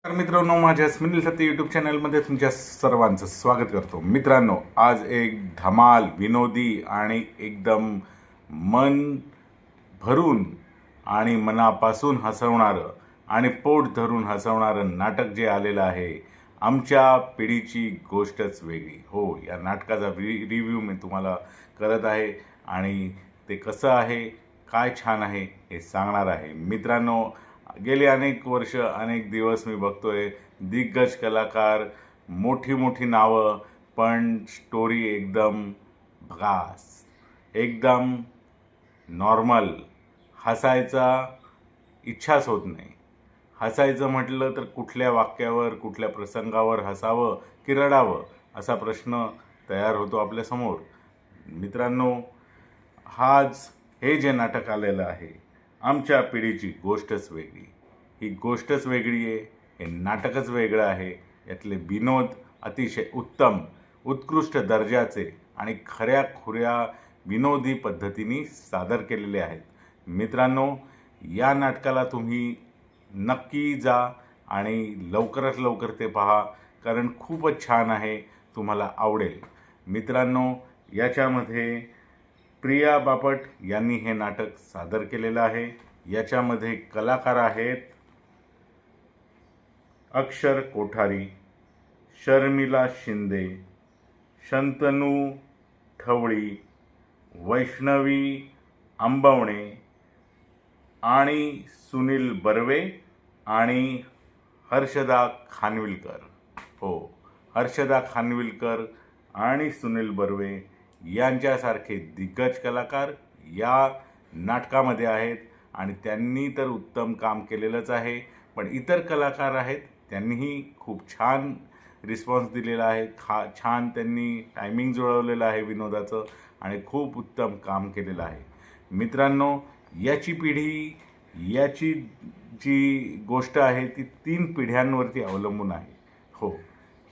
तर मित्रांनो, माझ्या स्मिनिल सत्य यूट्यूब चॅनलमध्ये तुमच्या सर्वांचं स्वागत करतो. मित्रांनो, आज एक धमाल, विनोदी आणि एकदम मन भरून आणि मनापासून हसवणारं आणि पोट धरून हसवणारं नाटक जे आलेलं आहे, आमच्या पिढीची गोष्टच वेगळी. हो, या नाटकाचा रिव्ह्यू मी तुम्हाला करत आहे आणि ते कसं आहे, काय छान आहे हे सांगणार आहे. मित्रांनो, गेली अनेक वर्ष अनेक दिवस मी बघतोय दिग्गज कलाकार, मोठी मोठी नावं, पण स्टोरी एकदम भगास, एकदम नॉर्मल. हसायचा इच्छाच होत नाही. हसायचं म्हटलं तर कुठल्या वाक्यावर, कुठल्या प्रसंगावर हसावं की रडावं असा प्रश्न तयार होतो आपल्यासमोर. मित्रांनो, हे जे नाटक आलेलं आहे, आमच्या पिढीची गोष्टच वेगळी. ही गोष्टच वेगळी आहे, हे नाटकच वेगळं आहे. यातले विनोद अतिशय उत्तम, उत्कृष्ट दर्जाचे आणि खऱ्याखुऱ्या विनोदी पद्धतीने सादर केलेले आहेत. मित्रांनो, या नाटकाला तुम्ही नक्की जा आणि लवकरात लवकर ते पहा, कारण खूपच छान आहे, तुम्हाला आवडेल. मित्रांनो, याच्यामध्ये प्रिया बापट यांनी हे नाटक सादर केलेलं आहे. याच्यामध्ये कलाकार आहेत अक्षर कोठारी, शर्मिला शिंदे, शंतनू ठवळी, वैष्णवी आंबवणे आणि सुनील बर्वे आणि हर्षदा खानविलकर. हो, हर्षदा खानविलकर आणि सुनील बर्वे यांच्यासारखे दिग्गज कलाकार या नाटकामध्ये आहेत आणि त्यांनी तर उत्तम काम केलेलंच आहे. पण इतर कलाकार आहेत, त्यांनीही खूप छान रिस्पॉन्स दिलेला आहे. छान त्यांनी टायमिंग जुळवलेलं आहे विनोदाचं आणि खूप उत्तम काम केलेलं आहे. मित्रांनो, याची जी गोष्ट आहे ती 3 पिढ्यांवरती अवलंबून आहे. हो,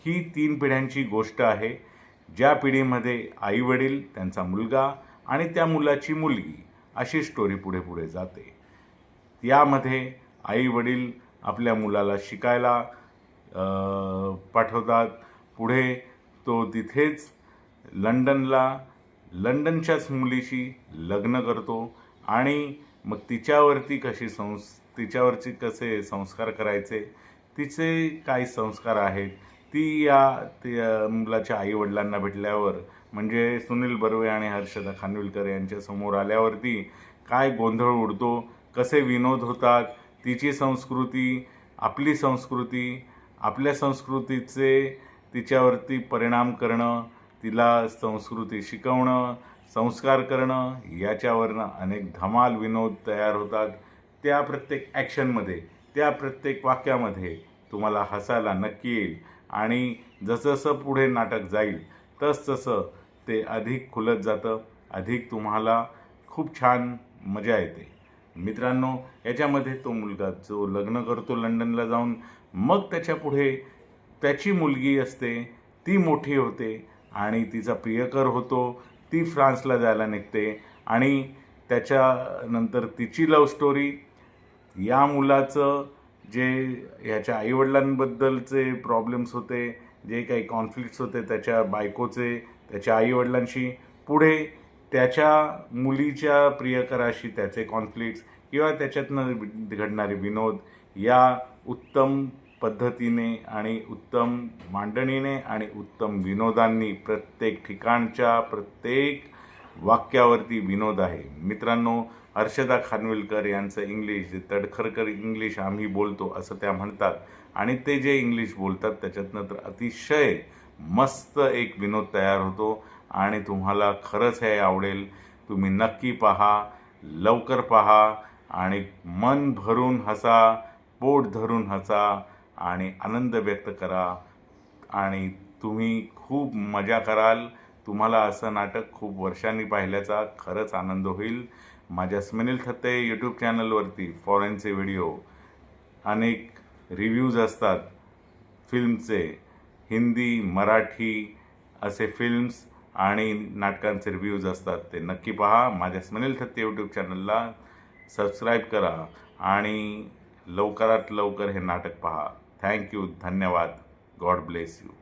ही 3 पिढ्यांची गोष्ट आहे. ज्या पिढीमध्ये आईवडील, त्यांचा मुलगा आणि त्या मुलाची मुलगी अशी स्टोरी पुढे पुढे जाते. यामध्ये आईवडील आपल्या मुलाला शिकायला पाठवतात. पुढे तो तिथेच लंडनच्याच मुलीशी लग्न करतो आणि मग तिच्यावरचे कसे संस्कार करायचे, तिचे काय संस्कार आहेत, त्या मुलाच्या आईवडिलांना भेटल्यावर, म्हणजे सुनील बर्वे आणि हर्षदा खानविलकर यांच्यासमोर आल्यावरती काय गोंधळ उडतो, कसे विनोद होतात, तिची संस्कृती, आपली संस्कृती, आपल्या संस्कृतीचे तिच्यावरती परिणाम करणं, तिला संस्कृती शिकवणं, संस्कार करणं, याच्यावरनं अनेक धमाल विनोद तयार होतात. त्या प्रत्येक ॲक्शनमध्ये, त्या प्रत्येक वाक्यामध्ये तुम्हाला हसायला नक्की येईल आणि जसजसं पुढे नाटक जाईल तसतसं ते अधिक खुलत जातं, अधिक तुम्हाला खूप छान मजा येते. मित्रांनो, याच्यामध्ये तो मुलगा जो लग्न करतो लंडनला जाऊन, मग त्याच्यापुढे त्याची मुलगी असते, ती मोठी होते आणि तिचा प्रियकर होतो, ती फ्रान्सला जायला निघते आणि त्याच्यानंतर तिची लव्ह स्टोरी, या मुलाचं जे ह्याच्या आईवडिलांबद्दलचे प्रॉब्लेम्स होते, जे काही कॉन्फ्लिक्ट्स होते त्याच्या बायकोचे त्याच्या आईवडिलांशी, पुढे त्याच्या मुलीच्या प्रियकराशी त्याचे कॉन्फ्लिक्ट्स किंवा त्याच्यातनं घडणारे विनोद, या उत्तम पद्धतीने आणि उत्तम मांडणीने आणि उत्तम विनोदांनी प्रत्येक ठिकाणच्या प्रत्येक वाक्यावरती विनोद आहे. मित्रांनो, हर्षदा खानविलकर यांचं इंग्लिश, जे तडखरकर इंग्लिश आम्ही बोलतो असं त्या म्हणतात आणि ते जे इंग्लिश बोलतात त्याच्यातनं तर अतिशय मस्त एक विनोद तयार होतो आणि तुम्हाला खरंच हे आवडेल. तुम्ही नक्की पहा, लवकर पहा आणि मन भरून हसा, पोट धरून हसा आणि आनंद व्यक्त करा आणि तुम्ही खूप मजा कराल. तुम्हाला असं नाटक खूप वर्षांनी पाहिल्याचा खरंच आनंद होईल. माझ्या स्मिनिल थत्ते यूट्यूब चॅनलवरती फॉरेनचे व्हिडिओ, अनेक रिव्ह्यूज असतात फिल्मचे, हिंदी, मराठी असे फिल्म्स आणि नाटकांचे रिव्ह्यूज असतात, ते नक्की पहा. माझ्या स्मिनिल थत्ते यूट्यूब चॅनलला सबस्क्राईब करा आणि लवकरात लवकर हे नाटक पहा. थँक्यू, धन्यवाद. God bless you.